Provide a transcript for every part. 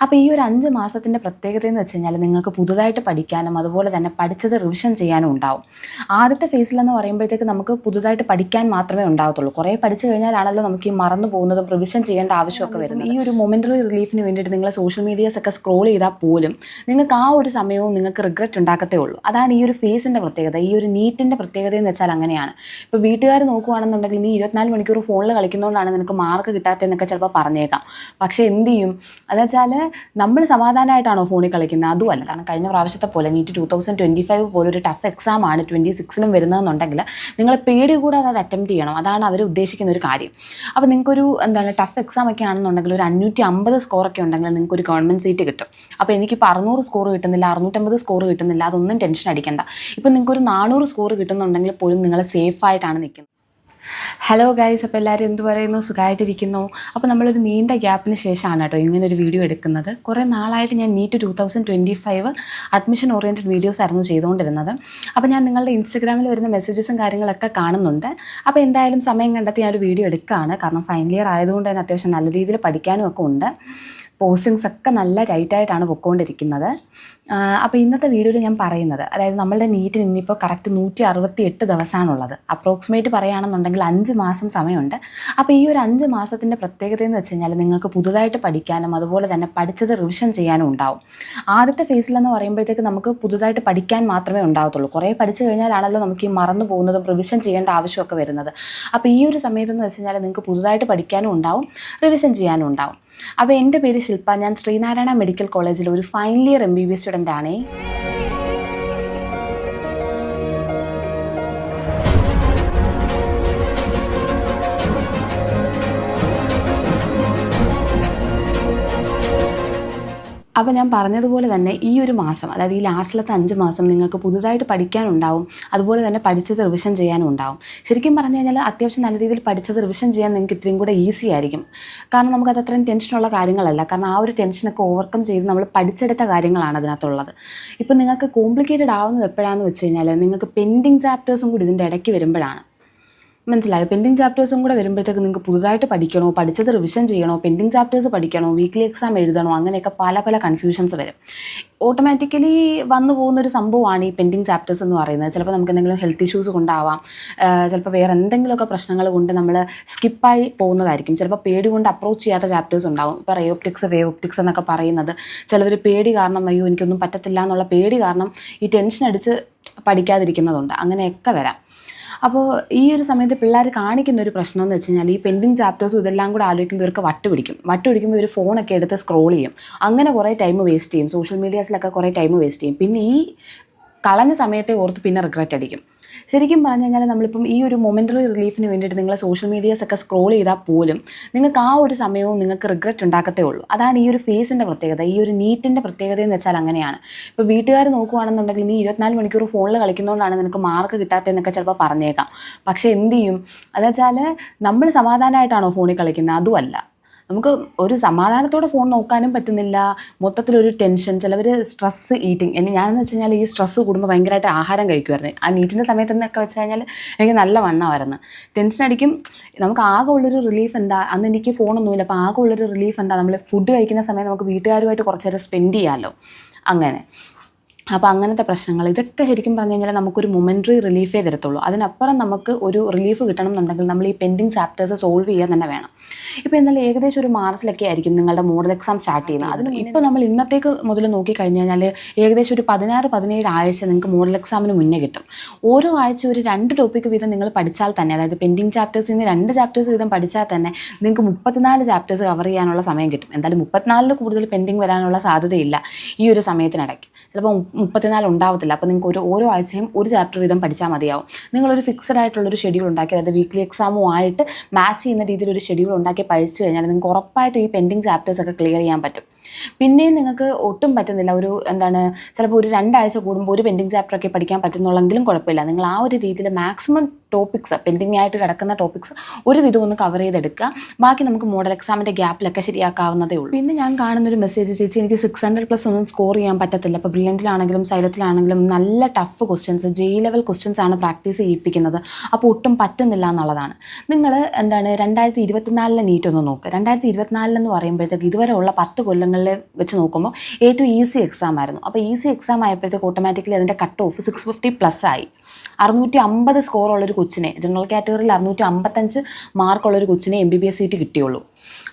അപ്പോൾ ഈ ഒരു 5 മാസത്തിൻ്റെ പ്രത്യേകത എന്ന് വെച്ച് കഴിഞ്ഞാൽ നിങ്ങൾക്ക് പുതുതായിട്ട് പഠിക്കാനും അതുപോലെ തന്നെ പഠിച്ചത് റിവിഷൻ ചെയ്യാനും ഉണ്ടാവും. ആദ്യത്തെ ഫേസിലെന്ന് പറയുമ്പോഴത്തേക്ക് നമുക്ക് പുതുതായിട്ട് പഠിക്കാൻ മാത്രമേ ഉണ്ടാകത്തുള്ളൂ. കുറേ പഠിച്ചു കഴിഞ്ഞാലാണല്ലോ നമുക്ക് ഈ മറന്നു പോകുന്നതും റിവിഷൻ ചെയ്യേണ്ട ആവശ്യമൊക്കെ വരുന്നത്. ഈ ഒരു മൊമെൻ്ററി റിലീഫിന് വേണ്ടിയിട്ട് നിങ്ങൾ സോഷ്യൽ മീഡിയാസ് ഒക്കെ സ്ക്രോൾ ചെയ്താൽ പോലും നിങ്ങൾക്ക് ആ ഒരു സമയവും നിങ്ങൾക്ക് റിഗ്രറ്റ് ഉണ്ടാക്കത്തേ ഉള്ളൂ. അതാണ് ഈ ഒരു ഫേസിൻ്റെ പ്രത്യേകത. ഈ ഒരു നീറ്റിൻ്റെ പ്രത്യേകത എന്ന് വെച്ചാൽ അങ്ങനെയാണ്. ഇപ്പോൾ വീട്ടുകാർ നോക്കുകയാണെന്നുണ്ടെങ്കിൽ നീ 24 മണിക്കൂർ ഫോണിൽ കളിക്കുന്നതുകൊണ്ടാണ് നിനക്ക് മാർക്ക് കിട്ടാത്തതെന്നൊക്കെ ചിലപ്പോൾ പറഞ്ഞേക്കാം. പക്ഷേ എന്ത് ചെയ്യും അതെന്ന് വെച്ചാൽ നമ്മൾ സമാധാനമായിട്ടാണോ ഫോണിൽ കളിക്കുന്നത്? അതുമല്ല. കാരണം കഴിഞ്ഞ പ്രാവശ്യത്തെ പോലെ നീറ്റ് 2025 പോലെ ഒരു ടഫ് എക്സാം ആണ് 26ലും വരുന്നതെന്നുണ്ടെങ്കിൽ നിങ്ങൾ പേടി കൂടാതെ അത് അറ്റംപ്റ്റ് ചെയ്യണം. അതാണ് അവർ ഉദ്ദേശിക്കുന്ന ഒരു കാര്യം. അപ്പോൾ നിങ്ങൾക്കൊരു ടഫ് എക്സാം ഒക്കെ ആണെന്നുണ്ടെങ്കിൽ ഒരു 550 സ്കോറൊക്കെ ഉണ്ടെങ്കിൽ നിങ്ങൾക്കൊരു ഗവൺമെൻറ് സീറ്റ് കിട്ടും. അപ്പോൾ എനിക്കിപ്പോൾ 600 സ്കോർ കിട്ടുന്നില്ല, 650 സ്കോർ കിട്ടുന്നില്ല, അതൊന്നും ടെൻഷൻ അടിക്കേണ്ട. ഇപ്പോൾ നിങ്ങൾക്കൊരു 400 സ്കോർ കിട്ടുന്നുണ്ടെങ്കിൽ പോലും നിങ്ങൾ സേഫായിട്ടാണ് നിൽക്കുന്നത്. ഹലോ ഗൈസ്, അപ്പോൾ എല്ലാവരും എന്ത് പറയുന്നു? സുഖമായിട്ടിരിക്കുന്നു? അപ്പോൾ നമ്മളൊരു നീണ്ട ഗ്യാപ്പിന് ശേഷമാണ് കേട്ടോ ഇങ്ങനൊരു വീഡിയോ എടുക്കുന്നത്. കുറേ നാളായിട്ട് ഞാൻ നീറ്റ് 2025 അഡ്മിഷൻ ഓറിയൻറ്റഡ് വീഡിയോസ് ആയിരുന്നു ചെയ്തുകൊണ്ടിരുന്നത്. അപ്പോൾ ഞാൻ നിങ്ങളുടെ ഇൻസ്റ്റഗ്രാമിൽ വരുന്ന മെസ്സേജസും കാര്യങ്ങളൊക്കെ കാണുന്നുണ്ട്. അപ്പോൾ എന്തായാലും സമയം കണ്ടെത്തി ഞാനൊരു വീഡിയോ എടുക്കുകയാണ്. കാരണം ഫൈനൽ ഇയർ ആയതുകൊണ്ട് തന്നെ അത്യാവശ്യം നല്ല രീതിയിൽ പഠിക്കാനും ഒക്കെ ഉണ്ട്. പോസ്റ്റിങ്സ് ഒക്കെ നല്ല ടൈറ്റായിട്ടാണ് പൊയ്ക്കൊണ്ടിരിക്കുന്നത്. അപ്പോൾ ഇന്നത്തെ വീഡിയോയിൽ ഞാൻ പറയുന്നത്, അതായത് നമ്മളുടെ നീറ്റിന് ഇനിയിപ്പോൾ കറക്റ്റ് 168 ദിവസമാണുള്ളത്. അപ്രോക്സിമേറ്റ് പറയുകയാണെന്നുണ്ടെങ്കിൽ 5 മാസം സമയമുണ്ട്. അപ്പോൾ ഈ ഒരു 5 മാസത്തിൻ്റെ പ്രത്യേകത എന്ന് വെച്ച് കഴിഞ്ഞാൽ നിങ്ങൾക്ക് പുതുതായിട്ട് പഠിക്കാനും അതുപോലെ തന്നെ പഠിച്ചത് റിവിഷൻ ചെയ്യാനും ഉണ്ടാവും. ആദ്യത്തെ ഫേസിലെന്ന് പറയുമ്പോഴത്തേക്ക് നമുക്ക് പുതുതായിട്ട് പഠിക്കാൻ മാത്രമേ ഉണ്ടാകത്തുള്ളൂ. കുറേ പഠിച്ചു കഴിഞ്ഞാലാണല്ലോ നമുക്ക് ഈ മറന്നു പോകുന്നതും റിവിഷൻ ചെയ്യേണ്ട ആവശ്യമൊക്കെ വരുന്നത്. അപ്പോൾ ഈ ഒരു സമയത്തെന്ന് വെച്ച് കഴിഞ്ഞാൽ നിങ്ങൾക്ക് പുതുതായിട്ട് പഠിക്കാനും ഉണ്ടാവും, റിവിഷൻ ചെയ്യാനും ഉണ്ടാവും. അപ്പോൾ എൻ്റെ പേര് ശില്പ. ഞാൻ ശ്രീനാരായണ മെഡിക്കൽ കോളേജിൽ ഒരു ഫൈനൽ ഇയർ MBBS സ്റ്റുഡൻ്റ് ആണേ. അപ്പോൾ ഞാൻ പറഞ്ഞതുപോലെ തന്നെ ഈ ഒരു മാസം, അതായത് ഈ ലാസ്റ്റിലത്തെ 5 മാസം നിങ്ങൾക്ക് പുതുതായിട്ട് പഠിക്കാനുണ്ടാവും, അതുപോലെ തന്നെ പഠിച്ചത് റിവിഷൻ ചെയ്യാനും ഉണ്ടാവും. ശരിക്കും പറഞ്ഞു കഴിഞ്ഞാൽ അത്യാവശ്യം നല്ല രീതിയിൽ പഠിച്ചത് റിവിഷൻ ചെയ്യാൻ നിങ്ങൾക്ക് ഇത്രയും കൂടെ ഈസി ആയിരിക്കും. കാരണം നമുക്കത് അത്രയും ടെൻഷനുള്ള കാര്യങ്ങളല്ല. കാരണം ആ ഒരു ടെൻഷനൊക്കെ ഓവർകം ചെയ്ത് നമ്മൾ പഠിച്ചെടുത്ത കാര്യങ്ങളാണ് അതിനകത്തുള്ളത്. ഇപ്പം നിങ്ങൾക്ക് കോംപ്ലിക്കേറ്റഡ് ആവുന്നത് എപ്പോഴാണെന്ന് വെച്ച് കഴിഞ്ഞാൽ നിങ്ങൾക്ക് പെൻഡിങ് ചാപ്റ്റേഴ്സും കൂടി ഇതിൻ്റെ ഇടയ്ക്ക് വരുമ്പോഴാണ്. മനസ്സിലായോ? പെൻഡിങ് ചാപ്റ്റേഴ്സും കൂടെ വരുമ്പോഴത്തേക്ക് നിങ്ങൾക്ക് പുതുതായിട്ട് പഠിക്കണോ, പഠിച്ചത് റിവിഷൻ ചെയ്യണോ, പെൻഡിങ് ചാപ്റ്റേഴ്സ് പഠിക്കണോ, വീക്ക്ലി എക്സാം എഴുതണോ, അങ്ങനെയൊക്കെ പല കൺഫ്യൂഷൻസ് വരും. ഓട്ടോമാറ്റിക്കലി വന്നു പോകുന്നൊരു സംഭവമാണ് ഈ പെൻഡിങ് ചാപ്റ്റേഴ്സ് എന്ന് പറയുന്നത്. ചിലപ്പോൾ നമുക്ക് എന്തെങ്കിലും ഹെൽത്ത് ഇഷ്യൂസ് കൊണ്ടാവാം, ചിലപ്പോൾ വേറെ എന്തെങ്കിലുമൊക്കെ പ്രശ്നങ്ങൾ കൊണ്ട് നമ്മൾ സ്കിപ്പായി പോകുന്നതായിരിക്കും. ചിലപ്പോൾ പേടി കൊണ്ട് അപ്രോച്ച് ചെയ്യാത്ത ചാപ്റ്റേഴ്സ് ഉണ്ടാവും. ഇപ്പോൾ റയോപ്റ്റിക്സ്, വേവോപ്റ്റിക്സ് എന്നൊക്കെ പറയുന്നത് ചിലവർ പേടി കാരണം അയ്യോ എനിക്കൊന്നും പറ്റത്തില്ല എന്നുള്ള പേടി കാരണം ഈ ടെൻഷൻ അടിച്ച് പഠിക്കാതിരിക്കുന്നതുണ്ട്. അങ്ങനെയൊക്കെ വരാം. അപ്പോൾ ഈ ഒരു സമയത്ത് പിള്ളേർ കാണിക്കുന്ന ഒരു പ്രശ്നം എന്ന് വെച്ച് കഴിഞ്ഞാൽ ഈ പെൻഡിങ് ചാപ്റ്റേഴ്സും ഇതെല്ലാം കൂടെ ആലോചിക്കുമ്പോൾ ഇവർക്ക് വട്ടുപിടിക്കുമ്പോൾ ഇവർ ഫോണൊക്കെ എടുത്ത് സ്ക്രോൾ ചെയ്യും. അങ്ങനെ കുറേ ടൈം വേസ്റ്റ് ചെയ്യും. സോഷ്യൽ മീഡിയാസിലൊക്കെ കുറേ ടൈം വേസ്റ്റ് ചെയ്യും. പിന്നെ ഈ കളഞ്ഞ സമയത്തെ ഓർത്ത് പിന്നെ റിഗ്രറ്റ് അടിക്കും. ശരിക്കും പറഞ്ഞു കഴിഞ്ഞാൽ നമ്മളിപ്പം ഈ ഒരു മൊമെൻ്ററി റിലീഫിന് വേണ്ടിയിട്ട് നിങ്ങൾ സോഷ്യൽ മീഡിയാസ് ഒക്കെ സ്ക്രോൾ ചെയ്താൽ പോലും നിങ്ങൾക്ക് ആ ഒരു സമയവും നിങ്ങൾക്ക് റിഗ്രറ്റ് ഉണ്ടാക്കത്തേ ഉള്ളൂ. അതാണ് ഈ ഒരു ഫേസിൻ്റെ പ്രത്യേകത. ഈ ഒരു നീറ്റിൻ്റെ പ്രത്യേകത എന്ന് വെച്ചാൽ അങ്ങനെയാണ്. ഇപ്പോൾ വീട്ടുകാർ നോക്കുകയാണെന്നുണ്ടെങ്കിൽ നീ 24 മണിക്കൂർ ഫോണിൽ കളിക്കുന്നതുകൊണ്ടാണ് നിനക്ക് മാർക്ക് കിട്ടാത്തതെന്നൊക്കെ ചിലപ്പോൾ പറഞ്ഞേക്കാം. പക്ഷേ എന്ത് ചെയ്യും അതെന്ന് വെച്ചാൽ നമ്മൾ സമാധാനമായിട്ടാണോ ഫോണിൽ കളിക്കുന്നത്? അതുമല്ല. നമുക്ക് ഒരു സമാധാനത്തോടെ ഫോൺ നോക്കാനും പറ്റുന്നില്ല. മൊത്തത്തിലൊരു ടെൻഷൻ. ചിലവർ സ്ട്രെസ് ഈറ്റിംഗ്. ഞാനെന്ന് വെച്ച് കഴിഞ്ഞാൽ ഈ സ്ട്രെസ്സ് കൂടുമ്പോൾ ഭയങ്കരമായിട്ട് ആഹാരം കഴിക്കുമായിരുന്നു. ആ നീറ്റിൻ്റെ സമയത്തെന്നൊക്കെ വെച്ച് കഴിഞ്ഞാൽ എനിക്ക് നല്ല വണ്ണമായിരുന്നു. ടെൻഷൻ അടിക്കും. നമുക്ക് ആകെ ഉള്ളൊരു റിലീഫ് എന്താ? അന്ന് എനിക്ക് ഫോണൊന്നുമില്ല. അപ്പോൾ ആകെ ഉള്ളൊരു റിലീഫ് എന്താ? നമ്മൾ ഫുഡ് കഴിക്കുന്ന സമയം നമുക്ക് വീട്ടുകാരുമായിട്ട് കുറച്ച് നേരം സ്പെൻഡ് ചെയ്യാമല്ലോ. അങ്ങനെ അപ്പോൾ അങ്ങനത്തെ പ്രശ്നങ്ങൾ ഇതൊക്കെ ശരിക്കും പറഞ്ഞു കഴിഞ്ഞാൽ നമുക്കൊരു മൊമെൻ്ററി റിലീഫേ തരത്തുള്ളൂ. അതിനപ്പുറം നമുക്ക് ഒരു റിലീഫ് കിട്ടണം എന്നുണ്ടെങ്കിൽ നമ്മൾ ഈ പെൻഡിങ് ചാപ്റ്റേഴ്സ് സോൾവ് ചെയ്യാൻ തന്നെ വേണം. ഇപ്പോൾ എന്നാലും ഏകദേശം ഒരു മാർച്ചിലൊക്കെ ആയിരിക്കും നിങ്ങളുടെ മോഡൽ എക്സാം സ്റ്റാർട്ട് ചെയ്യുന്നത്. അതിന് ഇപ്പോൾ നമ്മൾ ഇന്നത്തേക്ക് മുതൽ നോക്കിക്കഴിഞ്ഞ് കഴിഞ്ഞാൽ ഏകദേശം ഒരു 16-17 ആഴ്ച നിങ്ങൾക്ക് മോഡൽ എക്സാമിന് മുന്നേ കിട്ടും. ഓരോ ആഴ്ച ഒരു 2 ടോപ്പിക്ക് വീതം നിങ്ങൾ പഠിച്ചാൽ തന്നെ, അതായത് പെൻഡിങ് ചാപ്റ്റേഴ്സിൽ നിന്ന് 2 ചാപ്റ്റേഴ്സ് വീതം പഠിച്ചാൽ തന്നെ നിങ്ങൾക്ക് 34 ചാപ്റ്റേഴ്സ് കവർ ചെയ്യാനുള്ള സമയം കിട്ടും. എന്തായാലും 34 കൂടുതൽ പെൻഡിങ് വരാനുള്ള സാധ്യതയില്ല ഈ ഒരു സമയത്തിനിടയ്ക്ക്. ചിലപ്പോൾ 34 ഉണ്ടാവത്തില്ല. അപ്പോൾ നിങ്ങൾക്ക് ഓരോ ആഴ്ചയും ഒരു ചാപ്റ്റർ വീതം പഠിച്ചാൽ മതിയാവും. നിങ്ങളൊരു ഫിക്സഡ് ആയിട്ടുള്ളൊരു ഷെഡ്യൂൾ ഉണ്ടാക്കി, അതായത് വീക്ക്ലി എക്സാമുമായിട്ട് മാച്ച് ചെയ്യുന്ന രീതിയിൽ ഒരു ഷെഡ്യൂൾ ഉണ്ടാക്കി പഠിച്ചു കഴിഞ്ഞാൽ നിങ്ങൾക്ക് ഉറപ്പായിട്ടും ഈ പെൻഡിങ് ചാപ്റ്റേഴ്സൊക്കെ ക്ലിയർ ചെയ്യാൻ പറ്റും. പിന്നെയും നിങ്ങൾക്ക് ഒട്ടും പറ്റുന്നില്ല, ചിലപ്പോൾ ഒരു 2 ആഴ്ച കൂടുമ്പോൾ ഒരു പെൻഡിങ് ചാപ്റ്ററൊക്കെ പഠിക്കാൻ പറ്റുന്നുള്ളെങ്കിലും കുഴപ്പമില്ല. നിങ്ങൾ ആ ഒരു രീതിയിൽ മാക്സിമം ടോപ്പിക്സ് പെൻഡിങ് ആയിട്ട് കിടക്കുന്ന ടോപ്പിക്സ് ഒരുവിധം ഒന്ന് കവർ ചെയ്തെടുക്കുക. ബാക്കി നമുക്ക് മോഡൽ എക്സാമിൻ്റെ ഗ്യാപ്പിലൊക്കെ ശരിയാക്കാവുന്നതേ ഉള്ളൂ. പിന്നെ ഞാൻ കാണുന്നൊരു മെസ്സേജ്, ചേച്ചി എനിക്ക് 600+ ഒന്നും സ്കോർ ചെയ്യാൻ പറ്റത്തില്ല. ഇപ്പോൾ ബ്രില്യൻറ്റിലാണെങ്കിലും സൈലത്തിലാണെങ്കിലും നല്ല tough questions, JEE level questions ആണ് പ്രാക്ടീസ് ചെയ്യിപ്പിക്കുന്നത്. അപ്പോൾ ഒട്ടും പറ്റുന്നില്ല എന്നുള്ളതാണ്. നിങ്ങൾ 2024 നീറ്റ് ഒന്ന് നോക്കുക. 2024 എന്ന് പറയുമ്പോഴത്തേക്ക് ഇതുവരെ ഉള്ള 10 കൊല്ലങ്ങളിൽ വെച്ച് നോക്കുമ്പോൾ ഏറ്റവും ഈസി എക്സാം ആയിരുന്നു. അപ്പോൾ ഈസി എക്സാം ആയപ്പോഴത്തേക്ക് ഓട്ടോമാറ്റിക്കലി അതിൻ്റെ കട്ട് ഓഫ് 650+ ആയി. 650 സ്കോറുള്ളൊരു കൊച്ചിനെ, ജനറൽ കാറ്റഗറിയിൽ 655 മാർക്കുള്ളൊരു കൊച്ചിനെ MBBS സീറ്റ് കിട്ടിയുള്ളൂ.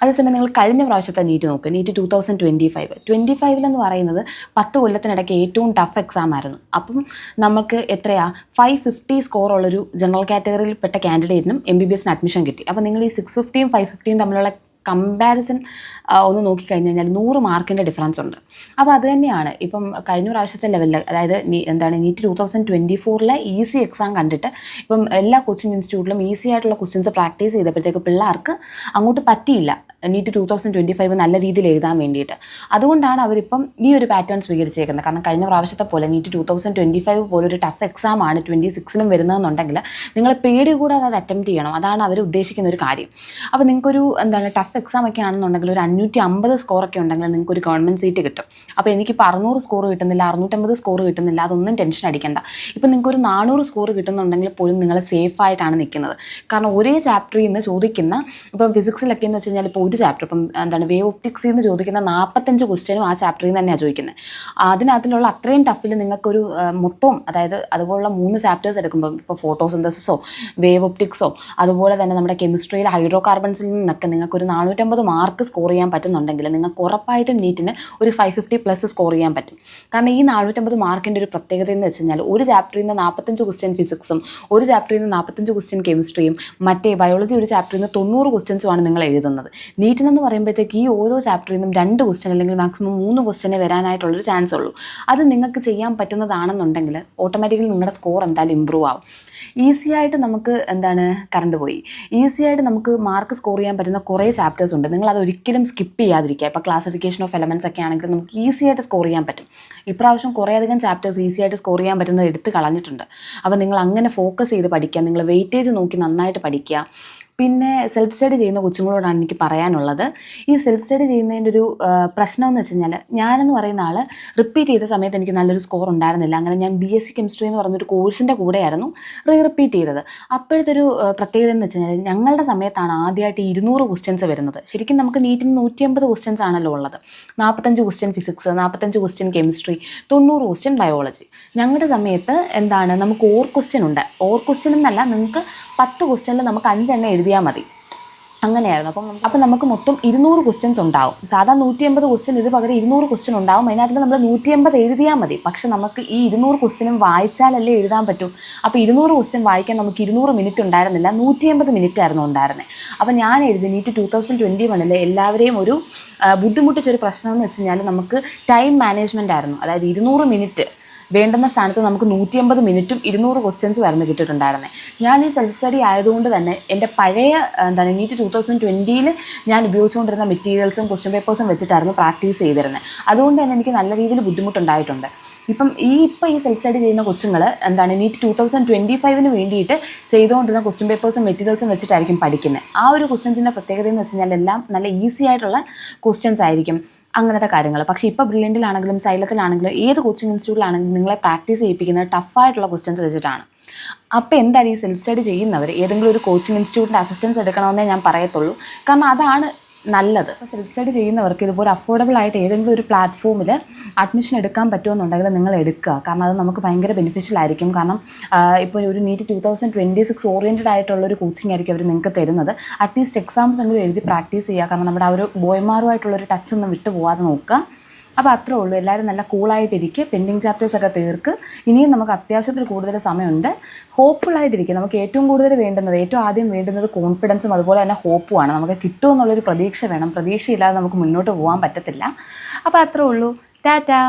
അതേസമയം നിങ്ങൾ കഴിഞ്ഞ പ്രാവശ്യത്തെ നീറ്റ് നോക്കുക. നീറ്റ് 2025 എന്ന് പറയുന്നത് 10 കൊല്ലത്തിനിടയ്ക്ക് ഏറ്റവും ടഫ് എക്സാം ആയിരുന്നു. അപ്പം നമുക്ക് 550 സ്കോറുള്ളൊരു ജനറൽ കാറ്റഗറിയിൽപ്പെട്ട കാൻഡിഡേറ്റിനും MBBSന് അഡ്മിഷൻ കിട്ടി. അപ്പോൾ നിങ്ങൾ ഈ 650യും 550യും തമ്മിലുള്ള കമ്പാരിസൺ ഒന്ന് നോക്കിക്കഴിഞ്ഞ് കഴിഞ്ഞാൽ 100 മാർക്കിൻ്റെ ഡിഫറൻസ് ഉണ്ട്. അപ്പോൾ അത് തന്നെയാണ് ഇപ്പം കഴിഞ്ഞ പ്രാവശ്യത്തെ ലെവലിൽ, അതായത് നീറ്റ് 2024 ഈസി എക്സാം കണ്ടിട്ട് ഇപ്പം എല്ലാ കോച്ചിങ് ഇൻസ്റ്റിറ്റ്യൂട്ടിലും ഈസി ആയിട്ടുള്ള ക്വസ്റ്റ്യൻസ് പ്രാക്ടീസ് ചെയ്തപ്പോഴത്തേക്ക് പിള്ളേർക്ക് അങ്ങോട്ട് പറ്റിയില്ല നീറ്റ് 2025 നല്ല രീതിയിൽ എഴുതാൻ വേണ്ടിയിട്ട്. അതുകൊണ്ടാണ് അവരിപ്പം ഈ ഒരു പാറ്റേൺ സ്വീകരിച്ചേക്കുന്നത്. കാരണം കഴിഞ്ഞ പ്രാവശ്യത്തെ പോലെ നീറ്റ് 2025 പോലൊരു ടഫ് എക്സാം ആണ് 26നും വരുന്നതെന്നുണ്ടെങ്കിൽ നിങ്ങൾ പേടി കൂടാതെ അത് അറ്റംപ്റ്റ് ചെയ്യണം. അതാണ് അവർ ഉദ്ദേശിക്കുന്ന ഒരു കാര്യം. അപ്പോൾ നിങ്ങൾക്കൊരു ടഫ് എക്സാം ഒക്കെ ആണെന്നുണ്ടെങ്കിൽ ഒരു 550 സ്കോറൊക്കെ ഉണ്ടെങ്കിൽ നിങ്ങൾക്കൊരു ഗവൺമെൻറ് സീറ്റ് കിട്ടും. അപ്പോൾ എനിക്കിപ്പോൾ 600 സ്കോർ കിട്ടുന്നില്ല, 650 സ്കോർ കിട്ടുന്നില്ല, അതൊന്നും ടെൻഷൻ അടിക്കേണ്ട. ഇപ്പം നിങ്ങൾക്കൊരു 400 സ്കോർ കിട്ടുന്നുണ്ടെങ്കിൽ പോലും നിങ്ങൾ സേഫായിട്ടാണ് നിൽക്കുന്നത്. കാരണം ഒരേ ചാപ്റ്ററിൽ നിന്ന് ചോദിക്കുന്ന, ഇപ്പം ഫിസിക്സിലൊക്കെ എന്ന് വെച്ച് കഴിഞ്ഞാൽ ഇപ്പോൾ ഒരു ചാപ്റ്റർ, ഇപ്പം വേവ് ഒപ്റ്റിക്സിൽ നിന്ന് ചോദിക്കുന്ന 45 ക്വസ്റ്റ്യനും ആ ചാപ്റ്ററിൽ നിന്ന് തന്നെയാണ് ചോദിക്കുന്നത്. അതിനകത്തുള്ള അത്രയും ടഫിൽ നിങ്ങൾക്കൊരു മൊത്തം, അതായത് അതുപോലുള്ള 3 ചാപ്റ്റേഴ്സ് എടുക്കുമ്പോൾ ഇപ്പോൾ ഫോട്ടോസിന്തസിസോ വേവ് ഒപ്റ്റിക്സോ അതുപോലെ തന്നെ നമ്മുടെ കെമിസ്ട്രിയിലെ ഹൈഡ്രോ കാർബൺസിൽ നിന്നൊക്കെ നിങ്ങൾക്കൊരു 450 മാർക്ക് സ്കോർ ചെയ്യാൻ പറ്റുന്നുണ്ടെങ്കിൽ നിങ്ങൾക്ക് ഉറപ്പായിട്ടും നീറ്റിന് ഒരു 550+ സ്കോർ ചെയ്യാൻ പറ്റും. കാരണം ഈ 450 മാർക്കിൻ്റെ ഒരു പ്രത്യേകത എന്ന് വെച്ച് കഴിഞ്ഞാൽ ഒരു ചാപ്റ്ററിൽ നിന്ന് 45 ക്വസ്റ്റ്യൻ ഫിസിക്സും ഒരു ചാപ്റ്ററിൽ നിന്ന് 45 ക്വസ്റ്റ്യൻ കെമിസ്ട്രിയും മറ്റേ ബയോളജി ഒരു ചാപ്റ്ററിൽ നിന്ന് 90 ക്വസ്റ്റ്യൻസുമാണ് നിങ്ങൾ എഴുതുന്നത്. നീറ്റിനെന്ന് പറയുമ്പോഴത്തേക്ക് ഈ ഓരോ ചാപ്റ്ററിൽ നിന്നും 2 ക്വസ്റ്റ്യൻ അല്ലെങ്കിൽ മാക്സിമം 3 ക്വസ്റ്റ്യനെ വരാനായിട്ടുള്ളൊരു ചാൻസ് ഉള്ളൂ. അത് നിങ്ങൾക്ക് ചെയ്യാൻ പറ്റുന്നതാണെന്നുണ്ടെങ്കിൽ ഓട്ടോമാറ്റിക്കലി നിങ്ങളുടെ സ്കോർ എന്തായാലും ഇമ്പ്രൂവ് ആവും. ഈസി ആയിട്ട് നമുക്ക് കറണ്ട് പോയി ഈസി ആയിട്ട് നമുക്ക് മാർക്ക് സ്കോർ ചെയ്യാൻ പറ്റുന്ന കുറേ ചാപ്റ്റേഴ്സ് ഉണ്ട്. നിങ്ങളത് ഒരിക്കലും സ്കിപ്പ് ചെയ്യാതിരിക്കുക. ഇപ്പോൾ ക്ലാസിഫിക്കേഷൻ ഓഫ് എലമെൻറ്റ്സ് ഒക്കെ ആണെങ്കിൽ നമുക്ക് ഈസി ആയിട്ട് സ്കോർ ചെയ്യാൻ പറ്റും. ഇപ്രാവശ്യം കുറേയധികം ചാപ്റ്റേഴ്സ് ഈസി ആയിട്ട് സ്കോർ ചെയ്യാൻ പറ്റുന്നത് എടുത്ത് കളഞ്ഞിട്ടുണ്ട്. അപ്പോൾ നിങ്ങൾ അങ്ങനെ ഫോക്കസ് ചെയ്ത് പഠിക്കുക. നിങ്ങൾ വെയിറ്റേജ് നോക്കി നന്നായിട്ട് പഠിക്കുക. പിന്നെ സെൽഫ് സ്റ്റഡി ചെയ്യുന്ന കൊച്ചുങ്ങളോടാണ് എനിക്ക് പറയാനുള്ളത്. ഈ സെൽഫ് സ്റ്റഡി ചെയ്യുന്നതിൻ്റെ ഒരു പ്രശ്നം എന്ന് വെച്ച് കഴിഞ്ഞാൽ, ഞാനെന്ന് പറയുന്ന ആൾ റിപ്പീറ്റ് ചെയ്ത സമയത്ത് എനിക്ക് നല്ലൊരു സ്കോർ ഉണ്ടായിരുന്നില്ല. അങ്ങനെ ഞാൻ BSc കെമിസ്ട്രി എന്ന് പറഞ്ഞൊരു കോഴ്സിൻ്റെ കൂടെയായിരുന്നു റിപ്പീറ്റ് ചെയ്തത്. അപ്പോഴത്തെ ഒരു പ്രത്യേകത എന്ന് വെച്ച് കഴിഞ്ഞാൽ ഞങ്ങളുടെ സമയത്താണ് ആദ്യമായിട്ട് 200 ക്വസ്റ്റ്യൻസ് വരുന്നത്. ശരിക്കും നമുക്ക് നീറ്റിന് 150 ക്വസ്റ്റ്യൻസ് ആണല്ലോ ഉള്ളത്. 45 question physics, 45 question chemistry, 90 question biology. ഞങ്ങളുടെ സമയത്ത് നമുക്ക് ഓർ ക്വസ്റ്റ്യൻ ഉണ്ട്. ഓർ ക്വസ്റ്റ്യൻ എന്നല്ല, നിങ്ങൾക്ക് 10 ക്വസ്റ്റ്യനിൽ നമുക്ക് 5 എണ്ണം എഴുതിയാൽ മതി. അങ്ങനെയായിരുന്നു. അപ്പം നമുക്ക് മൊത്തം 200 ക്വസ്റ്റ്യൻസ് ഉണ്ടാവും. സാധാരണ 150 ക്വസ്റ്റ്യൻ, ഇത് പകരം 200 ക്വസ്റ്റ്യൻ ഉണ്ടാവും. അതിനകത്ത് നമ്മൾ 150 എഴുതിയാൽ മതി. പക്ഷെ നമുക്ക് ഈ 200 ക്വസ്റ്റ്യനും വായിച്ചാലല്ലേ എഴുതാൻ പറ്റൂ. അപ്പോൾ 200 ക്വസ്റ്റ്യൻ വായിക്കാൻ നമുക്ക് 200 മിനിറ്റ് ഉണ്ടായിരുന്നില്ല, 180 മിനിറ്റ് ആയിരുന്നു ഉണ്ടായിരുന്നത്. അപ്പോൾ ഞാൻ എഴുതി നീറ്റ് 2021 എല്ലാവരെയും ഒരു ബുദ്ധിമുട്ടിച്ചൊരു പ്രശ്നം എന്ന് വെച്ച് കഴിഞ്ഞാൽ നമുക്ക് ടൈം മാനേജ്മെൻ്റ് ആയിരുന്നു. അതായത് 200 മിനിറ്റ് വേണ്ടുന്ന സ്ഥാനത്ത് നമുക്ക് 180 മിനിറ്റും 200 ക്വസ്റ്റ്യൻസും ആയിരുന്നു കിട്ടിയിട്ടുണ്ടായിരുന്നത്. ഞാൻ ഈ സെൽഫ് സ്റ്റഡി ആയതുകൊണ്ട് തന്നെ എൻ്റെ പഴയ നീറ്റ് 2020 ഞാൻ ഉപയോഗിച്ചുകൊണ്ടിരുന്ന മെറ്റീരിയൽസും ക്വസ്റ്റ്യൻ പേപ്പേഴ്സും വെച്ചിട്ടായിരുന്നു പ്രാക്ടീസ് ചെയ്തിരുന്നത്. അതുകൊണ്ട് തന്നെ എനിക്ക് നല്ല രീതിയിൽ ബുദ്ധിമുട്ടുണ്ടായിട്ടുണ്ട്. ഇപ്പം ഈ സെൽഫ് സ്റ്റഡി ചെയ്യുന്ന കൊച്ചുങ്ങൾ നീറ്റ് 2025 വേണ്ടിയിട്ട് ചെയ്തുകൊണ്ടിരുന്ന ക്വസ്റ്റ്യൻ പേപ്പേഴ്സും മെറ്റീരിയൽസും വെച്ചിട്ടായിരിക്കും പഠിക്കുന്നത്. ആ ഒരു ക്വസ്റ്റ്യൻസിൻ്റെ പ്രത്യേകത എന്ന് വെച്ച് കഴിഞ്ഞാൽ എല്ലാം നല്ല ഈസി ആയിട്ടുള്ള ക്വസ്റ്റ്യൻസ് ആയിരിക്കും, അങ്ങനത്തെ കാര്യങ്ങൾ. പക്ഷേ ഇപ്പോൾ ബ്രില്യൻറ്റിലാണെങ്കിലും സൈലത്തിലാണെങ്കിലും ഏത് കോച്ചിങ് ഇൻസ്റ്റിറ്റ്യൂട്ടിലാണെങ്കിലും നിങ്ങളെ പ്രാക്ടീസ് ചെയ്യിപ്പിക്കുന്നത് ടഫായിട്ടുള്ള ക്വസ്റ്റ്യൻസ് വെച്ചിട്ടാണ്. അപ്പോൾ എന്തായാലും ഈ സെൽഫ് സ്റ്റഡി ചെയ്യുന്നവർ ഏതെങ്കിലും ഒരു കോച്ചിങ് ഇൻസ്റ്റിറ്റ്യൂട്ടിൻ്റെ അസിസ്റ്റൻസ് എടുക്കണമെന്നേ ഞാൻ പറയത്തുള്ളൂ. കാരണം അതാണ് നല്ലത്. സെൽഫ് സ്റ്റഡി ചെയ്യുന്നവർക്ക് ഇതുപോലെ അഫോർഡബിൾ ആയിട്ട് ഏതെങ്കിലും ഒരു പ്ലാറ്റ്ഫോമിൽ അഡ്മിഷൻ എടുക്കാൻ പറ്റുമെന്നുണ്ടെങ്കിൽ നിങ്ങൾ എടുക്കുക. കാരണം അത് നമുക്ക് ഭയങ്കര ബെനിഫിഷ്യൽ ആയിരിക്കും. കാരണം ഇപ്പോൾ ഒരു നീറ്റ് 2026 ഓറിയൻറ്റഡ് ആയിട്ടുള്ളൊരു കോച്ചിങ് ആയിരിക്കും അവർ നിങ്ങൾക്ക് തരുന്നത്. അറ്റ്ലീസ്റ്റ് എക്സാംസ് എങ്കിലും എഴുതി പ്രാക്ടീസ് ചെയ്യുക. കാരണം നമ്മുടെ ആ ഒരു ബോയ്മാരുമായിട്ടുള്ളൊരു ടച്ചൊന്നും വിട്ടു പോകാതെ നോക്കുക. അപ്പോൾ അത്രേ ഉള്ളൂ. എല്ലാവരും നല്ല കൂളായിട്ടിരിക്കുക. പെൻഡിങ് ചാപ്റ്റേഴ്സൊക്കെ തീർക്ക്. ഇനിയും നമുക്ക് അത്യാവശ്യത്തിൽ കൂടുതൽ സമയമുണ്ട്. ഹോപ്പ്ഫുള്ളായിട്ടിരിക്കുക. നമുക്ക് ഏറ്റവും കൂടുതൽ വേണ്ടുന്നത്, ഏറ്റവും ആദ്യം വേണ്ടുന്നത് കോൺഫിഡൻസും അതുപോലെ തന്നെ ഹോപ്പുമാണ്. നമുക്ക് കിട്ടുമെന്നുള്ളൊരു പ്രതീക്ഷ വേണം. പ്രതീക്ഷയില്ലാതെ നമുക്ക് മുന്നോട്ട് പോകാൻ പറ്റത്തില്ല. അപ്പോൾ അത്രേ ഉള്ളൂ. ടാറ്റാ.